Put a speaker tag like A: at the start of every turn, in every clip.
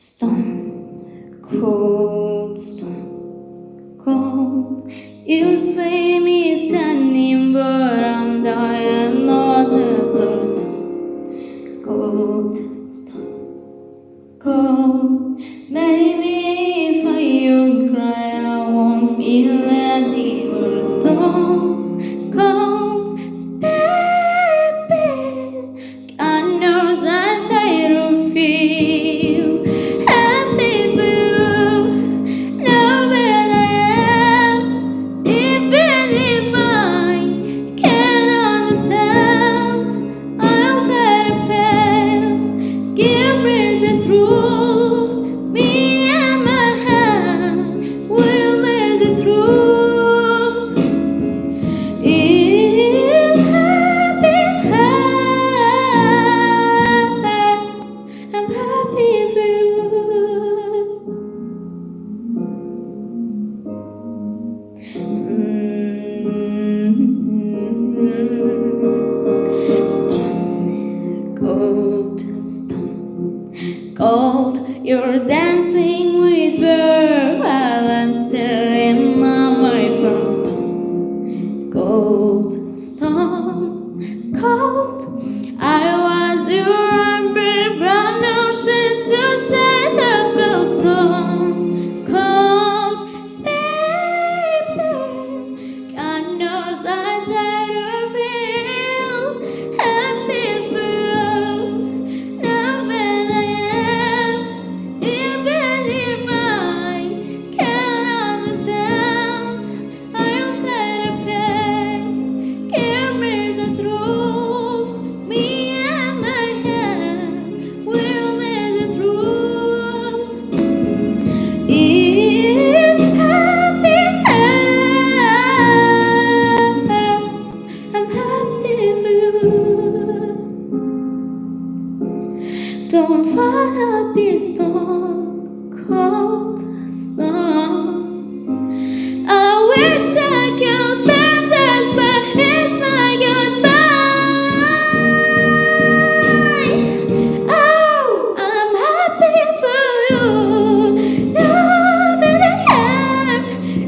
A: Stone cold. You see me standing, but I'm dying on the stone cold. Maybe if I don't cry, I won't feel any more stone cold. Baby, God knows that I don't feel happy for you. Know that I am, even if I can't understand. I'll try to pale, give me the truth. Me and my hand will make the truth. If happy's hard, I'm happy for you. Cold, you're dancing with her while I'm staring at my front stone. Cold. I was your big brown ocean, so shade of gold stone. Cold, baby, God knows I try to feel happy for you. Now that I am, even if I can't understand, I'll try to play. Give me the truth. Me and my hand will make the truth. If happy's hard, I'm happy for you. Don't wanna be stone cold. I wish I could bend this, but it's my goodbye. Oh, I'm happy for you. Know that I am,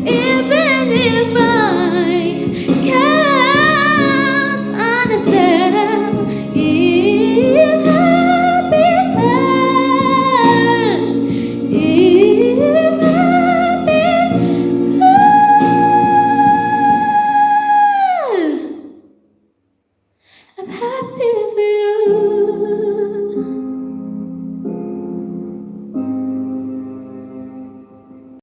A: even if I can't understand. If happy's hard, if happy's hard, I'm happy